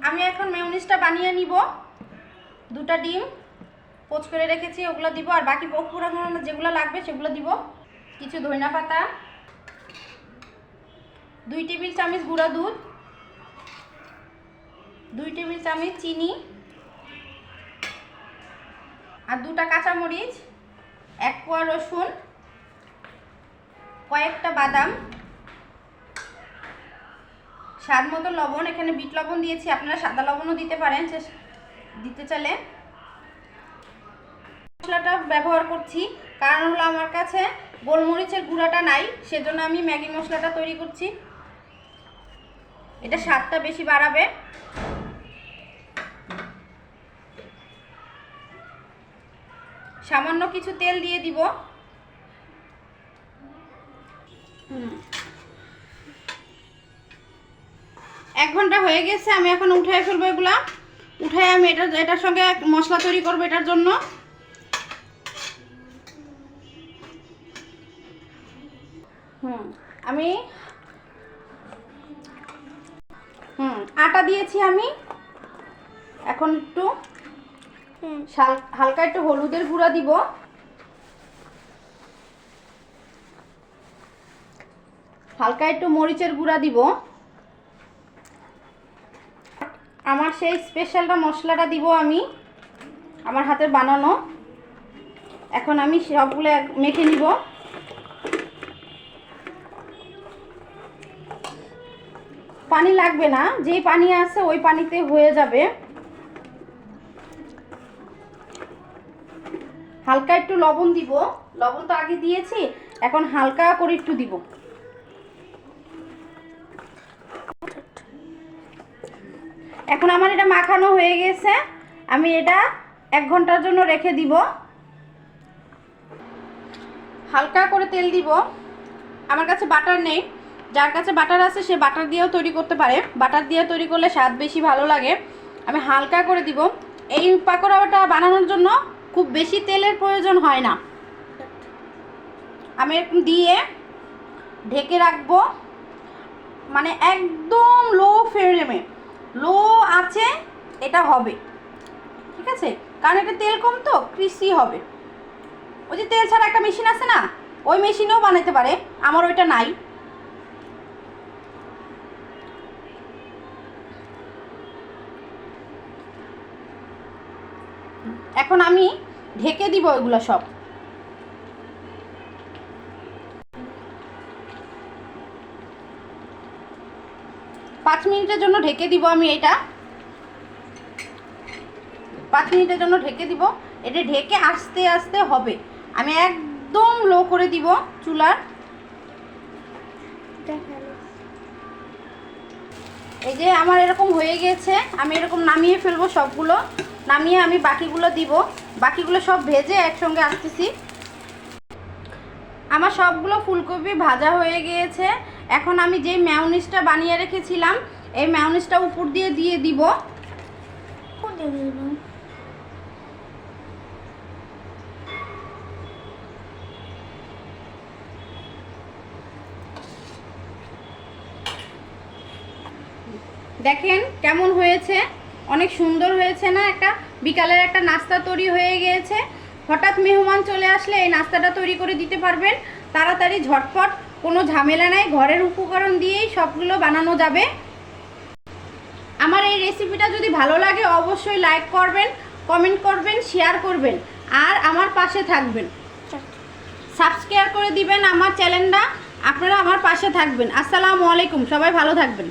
আমি এখন মেয়োনিজটা বানিয়ে নিব। দুটা ডিম পোচ করে রেখেছি, ওগুলো দিব। আর বাকি উপকরণ যেগুলো লাগবে সেগুলো দিব। কিছু ধনিয়া পাতা, 2 টেবিল চামচ গুঁড়া দুধ, 2 টেবিল চামচ চিনি, আর 2টা কাঁচামরিচ, 1 কোয়া রসুন, কয়েকটা বাদাম, স্বাদ মতো লবণ। এখানে বিট লবণ দিয়েছি, আপনারা সাদা লবণও দিতে পারেন দিতে চাইলে। মশলাটা ব্যবহার করছি কারণ হলো আমার কাছে গোলমরিচের গুঁড়াটা নাই, সেজন্য আমি ম্যাগি মশলাটা তৈরি করছি। এটা স্বাদটা বেশি বাড়াবে। সামান্য কিছু তেল দিয়ে দিব। 1 ঘন্টা হয়ে গেছে, আমি এখন উঠাই ফেলবো। এগুলা উঠাই আমি এটার সঙ্গে মশলা তৈরি করবো এটার জন্য। আমি আটা দিয়েছি আমি। এখন একটু হালকা একটু হলুদের গুঁড়া দিব, হালকা একটু মরিচের গুঁড়া দিব। আমার সেই স্পেশালটা মশলাটা দিব আমি, আমার হাতের বানানো। এখন আমি সবগুলো মেখে নিব। পানি লাগবে না, যেই পানি আছে ওই পানিতে হয়ে যাবে। হালকা একটু লবণ দিব, লবণ তো আগে দিয়েছি, এখন হালকা করে একটু দিব। এখন আমার এটা মাখানো হয়ে গেছে, আমি এটা 1 ঘন্টার জন্য রেখে দিব। হালকা করে তেল দিব। আমার কাছে বাটার নেই, যার কাছে বাটার আছে সে বাটার দিয়েও তৈরি করতে পারে। বাটার দিয়ে তৈরি করলে স্বাদ বেশি ভালো লাগে। আমি হালকা করে দিব। এই পাকোড়াটা বানানোর জন্য খুব বেশি তেলের প্রয়োজন হয় না। আমি এরকম দিয়ে ঢেকে রাখবো, মানে একদম লো ফ্লেমে, লো আছে এটা হবে, ঠিক আছে? কারণ এটা তেল কম তো ক্রিস্পি হবে। ওই যে তেল ছাড়া একটা মেশিন আছে না, ওই মেশিনেও বানাতে পারে, আমার ওইটা নাই। এখন আমি ঢেকে দিব এগুলো সব। 5 মিনিটের জন্য ঢেকে দিব আমি এটা। 5 মিনিটের জন্য ঢেকে দিব। এটা ঢেকে আস্তে আস্তে হবে। আমি একদম লো করে দিব চুলার। এই যে আমার এরকম হয়ে গেছে, আমি এরকম নামিয়ে ফেলবো সবগুলো। নামিয়ে আমি বাকিগুলো দিব। বাকিগুলো সব ভেজে একসঙ্গে আসতেছি। আমার সবগুলো ফুলকপি ভাজা হয়ে গিয়েছে। এখন আমি যে মেয়োনিজটা বানিয়ে রেখেছিলাম এই মেয়োনিজটা উপর দিয়ে দিব। দেখেন কেমন হয়েছে, অনেক সুন্দর হয়েছে না? একটা বিকালের একটা নাস্তা তৈরি হয়ে গিয়েছে। হঠাৎ মেহমান চলে আসলে এই নাস্তাটা তৈরি করে দিতে পারবেন তাড়াতাড়ি, ঝটপট, কোনো ঝামেলা নাই। ঘরের উপকরণ দিয়েই সবগুলো বানানো যাবে। আমার এই রেসিপিটা যদি ভালো লাগে অবশ্যই লাইক করবেন, কমেন্ট করবেন, শেয়ার করবেন, আর আমার পাশে থাকবেন। সাবস্ক্রাইব করে দিবেন আমার চ্যানেলটা। আপনারা আমার পাশে থাকবেন। আসসালামু আলাইকুম, সবাই ভালো থাকবেন।